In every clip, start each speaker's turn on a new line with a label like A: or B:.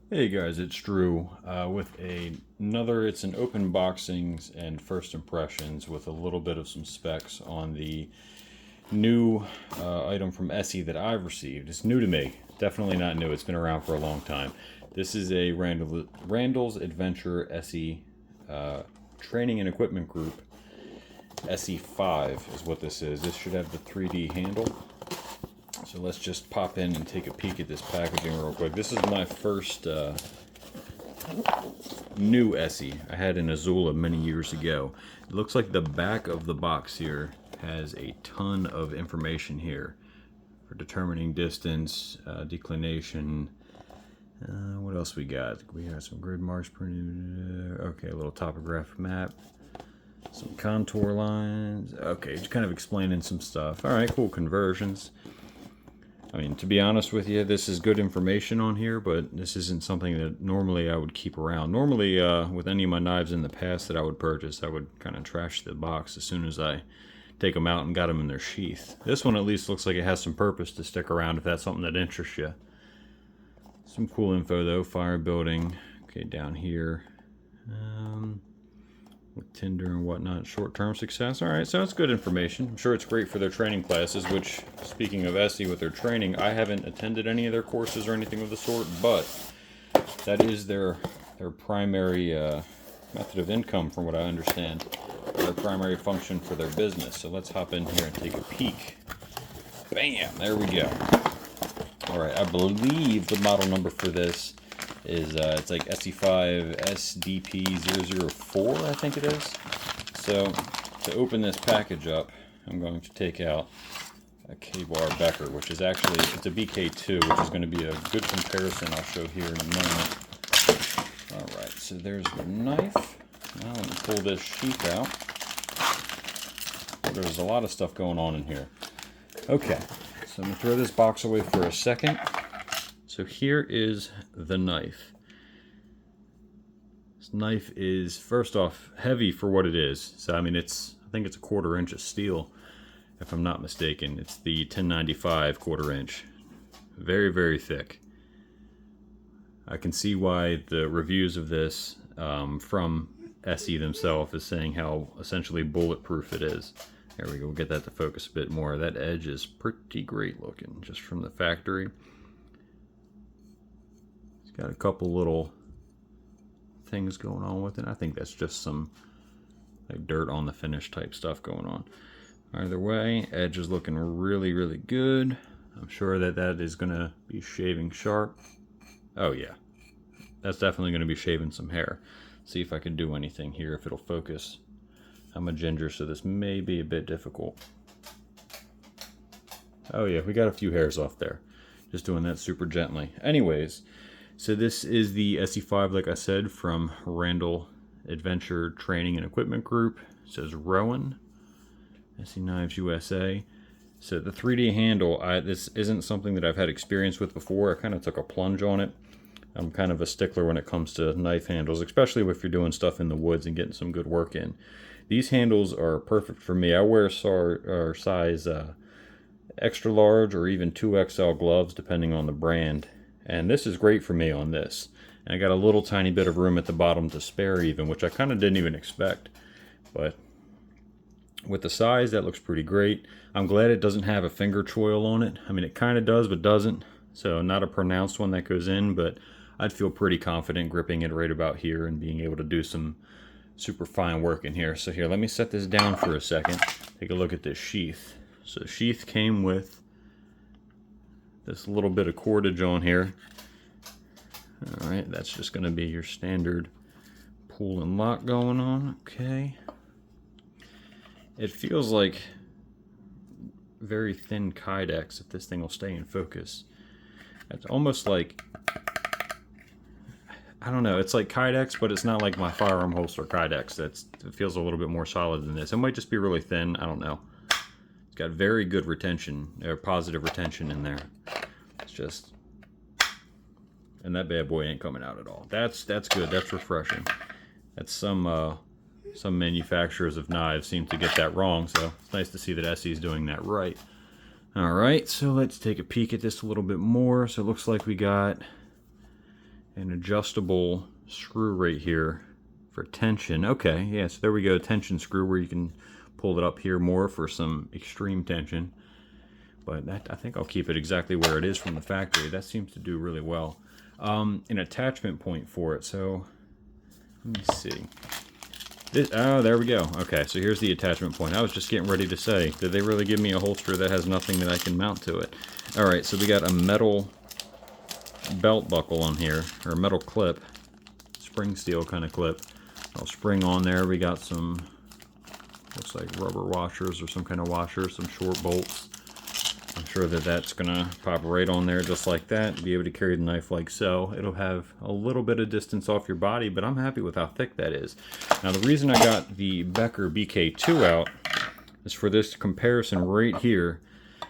A: Hey guys, it's Drew with another. It's an open boxings and first impressions with a little bit of some specs on the new item from ESEE that I've received. It's new to me, definitely not new. It's been around for a long time. This is a Randall's Adventure ESEE Training and Equipment Group. ESEE 5 is what this is. This should have the 3D handle. So let's just pop in and take a peek at this packaging real quick. This is my first new ESEE. I had an Azula many years ago. It looks like the back of the box here has a ton of information here for determining distance, declination. What else we got? We have some grid marks printed. Okay, a little topographic map. Some contour lines. Okay, just kind of explaining some stuff. All right, cool conversions. I mean, to be honest with you, this is good information on here, but this isn't something that normally I would keep around. Normally, with any of my knives in the past that I would purchase, I would kind of trash the box as soon as I take them out and got them in their sheath. This one at least looks like it has some purpose to stick around if that's something that interests you. Some cool info though, fire building. Okay, down here. With Tinder and whatnot, short-term success. All right, so that's good information. I'm sure it's great for their training classes, which, speaking of ESEE with their training, I haven't attended any of their courses or anything of the sort, but that is their primary method of income, from what I understand, their primary function for their business. So let's hop in here and take a peek. Bam, there we go. All right, I believe the model number for this is it's like ESEE5 SDP004, I think it is. So to open this package up, I'm going to take out a Ka-Bar BK2, which is actually, it's a BK2, which is going to be a good comparison I'll show here in a moment. Alright, so there's the knife. Now let me pull this sheath out. There's a lot of stuff going on in here. Okay, so I'm going to throw this box away for a second. So here is the knife. This knife is, first off, heavy for what it is. So I mean, I think it's a 1/4 inch of steel, if I'm not mistaken. It's the 1095 1/4 inch. Very, very thick. I can see why the reviews of this from ESEE themselves is saying how essentially bulletproof it is. There we go, we'll get that to focus a bit more. That edge is pretty great looking, just from the factory. Got a couple little things going on with it. I think that's just some like dirt on the finish type stuff going on. Either way, edge is looking really, really good. I'm sure that that is going to be shaving sharp. Oh yeah, that's definitely going to be shaving some hair. See if I can do anything here, if it'll focus. I'm a ginger, so this may be a bit difficult. Oh yeah, we got a few hairs off there. Just doing that super gently. Anyways, so this is the ESEE 5, like I said, from Randall Adventure Training and Equipment Group. It says Rowan, ESEE Knives USA. So the 3D handle, this isn't something that I've had experience with before. I kind of took a plunge on it. I'm kind of a stickler when it comes to knife handles, especially if you're doing stuff in the woods and getting some good work in. These handles are perfect for me. I wear size extra large or even 2XL gloves, depending on the brand. And this is great for me on this. And I got a little tiny bit of room at the bottom to spare even, which I kind of didn't even expect. But with the size, that looks pretty great. I'm glad it doesn't have a finger choil on it. I mean, it kind of does, but doesn't. So not a pronounced one that goes in, but I'd feel pretty confident gripping it right about here and being able to do some super fine work in here. So here, let me set this down for a second. Take a look at this sheath. So the sheath came with this little bit of cordage on here. Alright, that's just going to be your standard pull and lock going on. Okay. It feels like very thin Kydex, if this thing will stay in focus. It's almost like, I don't know, it's like Kydex, but it's not like my firearm holster Kydex. It feels a little bit more solid than this. It might just be really thin, I don't know. It's got very good retention, or positive retention in there. It's just, and that bad boy ain't coming out at all. That's good. That's refreshing. That's some manufacturers of knives seem to get that wrong, so it's nice to see that ESEE is doing that right. All right, so let's take a peek at this a little bit more. So it looks like we got an adjustable screw right here for tension. Okay, yeah, so there we go, tension screw where you can pull it up here more for some extreme tension. But I think I'll keep it exactly where it is from the factory. That seems to do really well. An attachment point for it, so let me see. Oh, there we go. Okay, so here's the attachment point. I was just getting ready to say, did they really give me a holster that has nothing that I can mount to it? Alright, so we got a metal belt buckle on here, or a metal clip, spring steel kind of clip. I'll spring on there. We got some, looks like rubber washers or some kind of washer, some short bolts. I'm sure that that's gonna pop right on there just like that, be able to carry the knife like so. It'll have a little bit of distance off your body, but I'm happy with how thick that is. Now the reason I got the Ka-Bar BK2 out is for this comparison right here,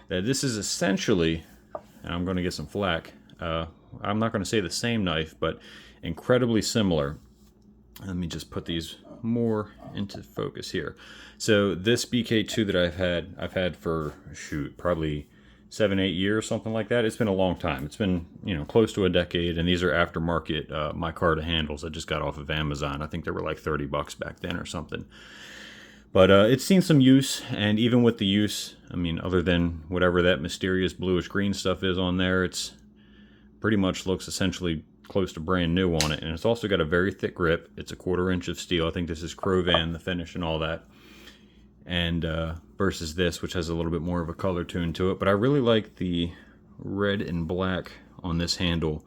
A: that this is essentially, and I'm gonna get some flack, I'm not gonna say the same knife, but incredibly similar. Let me just put these more into focus here. So this BK2 that I've had for, shoot, probably 7-8 years, something like that. It's been a long time. It's been, you know, close to a decade, and these are aftermarket micarta handles I just got off of Amazon. I think they were like 30 bucks back then or something. But it's seen some use, and even with the use, I mean, other than whatever that mysterious bluish green stuff is on there, it's pretty much looks essentially close to brand new on it. And it's also got a very thick grip. It's a 1/4 inch of steel. I think this is Crovan, the finish and all that. And versus this, which has a little bit more of a color tune to it. But I really like the red and black on this handle.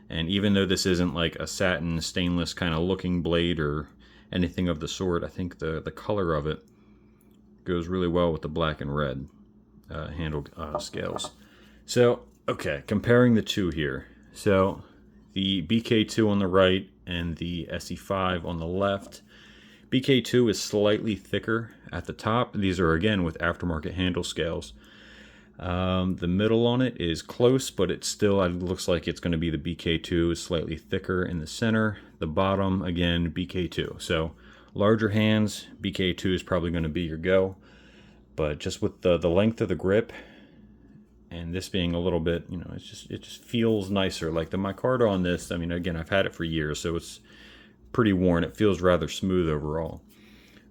A: And even though this isn't like a satin stainless kind of looking blade or anything of the sort, I think the color of it goes really well with the black and red handle scales. So, okay, comparing the two here. So, the BK2 on the right and the ESEE5 on the left. BK2 is slightly thicker at the top. These are, again, with aftermarket handle scales. The middle on it is close, but it still looks like it's going to be the BK2, is slightly thicker in the center. The bottom, again, BK2. So larger hands, BK2 is probably going to be your go. But just with the length of the grip, and this being a little bit, you know, it just feels nicer. Like the micarta on this, I mean, again, I've had it for years, so it's pretty worn. It feels rather smooth overall.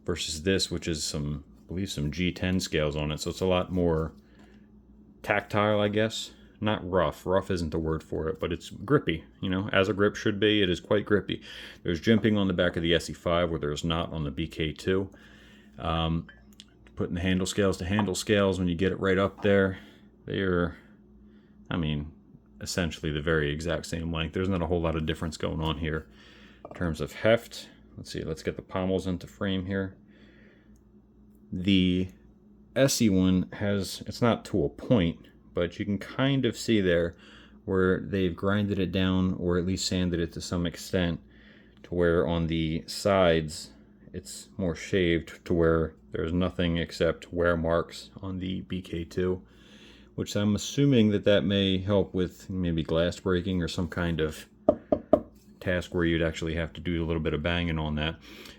A: Versus this, which is some, I believe, some G10 scales on it, so it's a lot more tactile, I guess. Not rough. Rough isn't the word for it, but it's grippy. You know, as a grip should be, it is quite grippy. There's jimping on the back of the ESEE5 where there's not on the BK2. Putting the handle scales to handle scales, when you get it right up there, they are, I mean, essentially the very exact same length. There's not a whole lot of difference going on here. In terms of heft, let's see, let's get the pommels into frame here. The ESEE one has, it's not to a point, but you can kind of see there where they've grinded it down, or at least sanded it to some extent, to where on the sides it's more shaved to where there's nothing except wear marks on the BK2, which I'm assuming that may help with maybe glass breaking or some kind of task where you'd actually have to do a little bit of banging on that.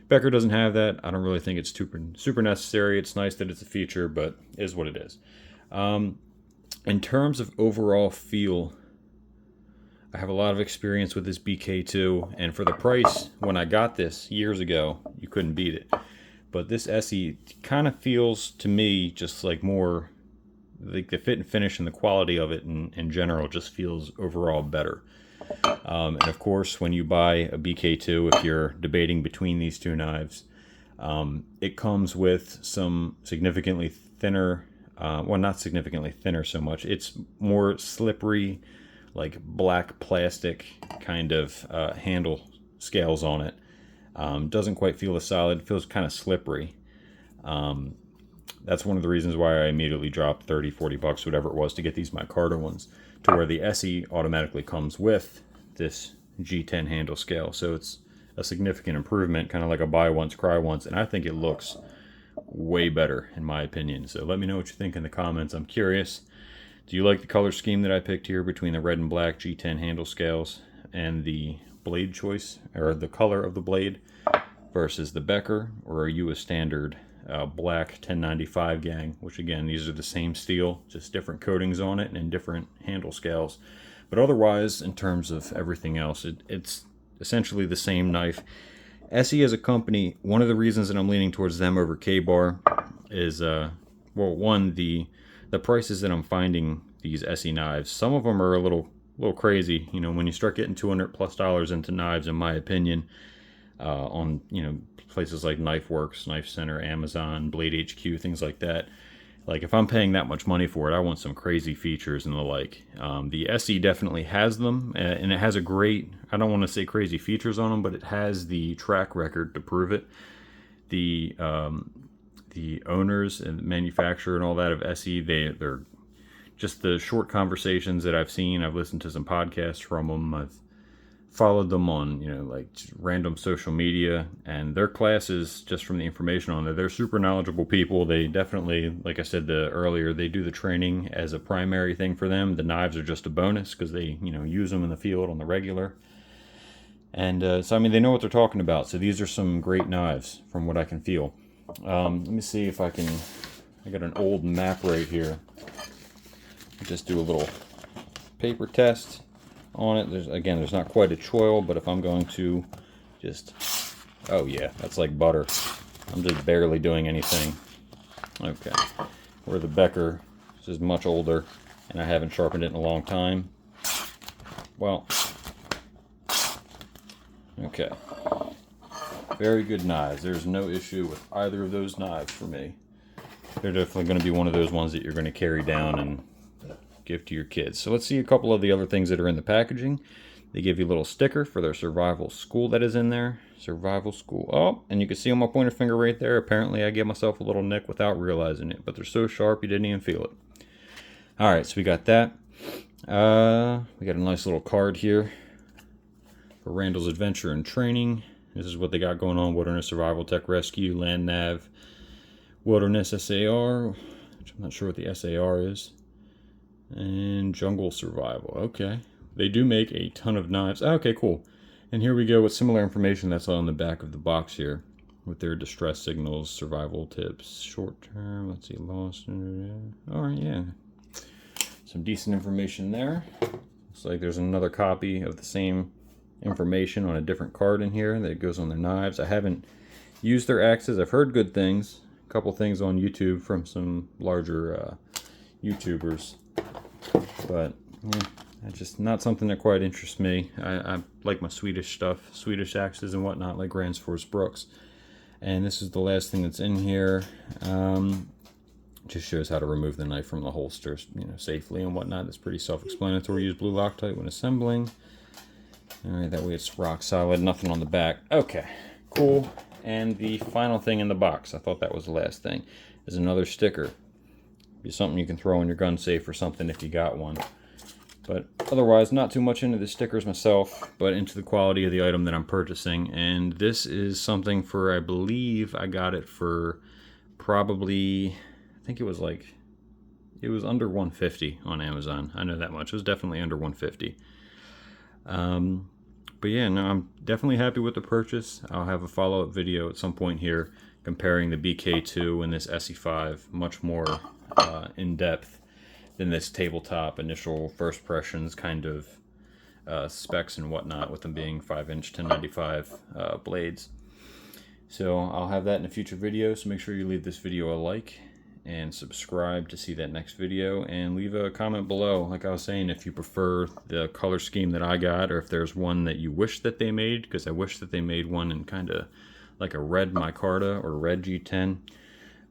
A: Becker doesn't have that. I don't really think it's super necessary. It's nice that it's a feature, but it is what it is. In terms of overall feel, I have a lot of experience with this BK2, and for the price, when I got this years ago, you couldn't beat it. But this ESEE kind of feels to me just like more, like the fit and finish and the quality of it in general just feels overall better. And of course, when you buy a BK2, if you're debating between these two knives, it comes with some significantly thinner, well, not significantly thinner so much, it's more slippery, like black plastic kind of handle scales on it. Doesn't quite feel as solid, feels kind of slippery. That's one of the reasons why I immediately dropped 30, 40 bucks, whatever it was, to get these micarta ones, to where the ESEE automatically comes with this G10 handle scale. So it's a significant improvement, kind of like a buy once, cry once, and I think it looks way better, in my opinion. So let me know what you think in the comments. I'm curious. Do you like the color scheme that I picked here between the red and black G10 handle scales and the blade choice, or the color of the blade, versus the Becker, or are you a standard black 1095 gang, which again, these are the same steel, just different coatings on it and different handle scales. But otherwise, in terms of everything else, it's essentially the same knife. ESEE as a company, one of the reasons that I'm leaning towards them over Ka-Bar is, well, one, the prices that I'm finding these ESEE knives, some of them are a little crazy. You know, when you start getting $200+ into knives, in my opinion, on, you know, places like Knife Works, Knife Center, Amazon, Blade HQ, things like that. Like, if I'm paying that much money for it, I want some crazy features and the like. The ESEE definitely has them, and it has a great, I don't want to say crazy features on them, but it has the track record to prove it. The owners and the manufacturer and all that of ESEE, they're just the short conversations that I've seen. I've listened to some podcasts from them. I've followed them on, you know, like random social media, and their classes, just from the information on there, they're super knowledgeable people. They definitely, like I said earlier, they do the training as a primary thing for them. The knives are just a bonus because they, you know, use them in the field on the regular. And so, I mean, they know what they're talking about. So these are some great knives from what I can feel. Let me see if I got an old map right here. Just do a little paper test on it. There's not quite a choil, but if I'm going to just, oh yeah, that's like butter. I'm just barely doing anything. Okay, where the Becker is much older, and I haven't sharpened it in a long time. Well, okay, very good knives. There's no issue with either of those knives for me. They're definitely going to be one of those ones that you're going to carry down and give to your kids. So let's see a couple of the other things that are in the packaging. They give you a little sticker for their survival school that is in there. Survival school. Oh, and you can see on my pointer finger right there. Apparently I gave myself a little nick without realizing it, but they're so sharp you didn't even feel it. All right, so we got that. We got a nice little card here for Randall's Adventure and Training. This is what they got going on: Wilderness Survival Tech Rescue, Land Nav, Wilderness SAR, which I'm not sure what the SAR is, and Jungle Survival. Okay, they do make a ton of knives. Okay, cool. And here we go with similar information that's on the back of the box here, with their distress signals, survival tips, short term. Let's see, lost. All right, yeah, some decent information there. Looks like there's another copy of the same information on a different card in here that goes on their knives. I haven't used their axes. I've heard good things. A couple things on YouTube from some larger YouTubers, but yeah, it's just not something that quite interests me. I like my Swedish stuff, Swedish axes and whatnot, like Ransfors Brooks. And this is the last thing that's in here. Just shows how to remove the knife from the holster, you know, safely and whatnot. It's pretty self-explanatory. Use blue Loctite when assembling. All right, that way it's rock solid. Nothing on the back. Okay, cool. And the final thing in the box, I thought that was the last thing, is another sticker. Be something you can throw in your gun safe or something if you got one. But otherwise, not too much into the stickers myself, but into the quality of the item that I'm purchasing. And this is something for, I believe I got it for probably, I think it was under 150 on Amazon. I know that much. It was definitely under 150. But yeah, no, I'm definitely happy with the purchase. I'll have a follow-up video at some point here comparing the BK2 and this ESEE5 much more in depth than this tabletop initial first impressions kind of specs and whatnot, with them being 5-inch 1095 blades. So I'll have that in a future video, so make sure you leave this video a like and subscribe to see that next video, and leave a comment below, like I was saying, if you prefer the color scheme that I got, or if there's one that you wish that they made, because I wish that they made one in kind of like a red micarta or red G10.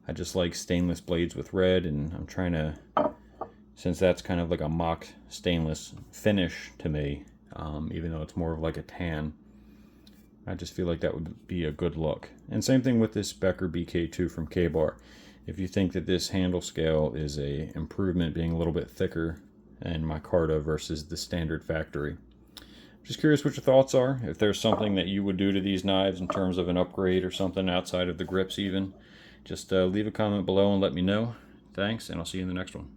A: I just like stainless blades with red, and I'm trying to, since that's kind of like a mock stainless finish to me, even though it's more of like a tan, I just feel like that would be a good look. And same thing with this Becker BK2 from Ka-Bar. If you think that this handle scale is a improvement, being a little bit thicker and micarta versus the standard factory. Just curious what your thoughts are. If there's something that you would do to these knives in terms of an upgrade or something outside of the grips even, just leave a comment below and let me know. Thanks, and I'll see you in the next one.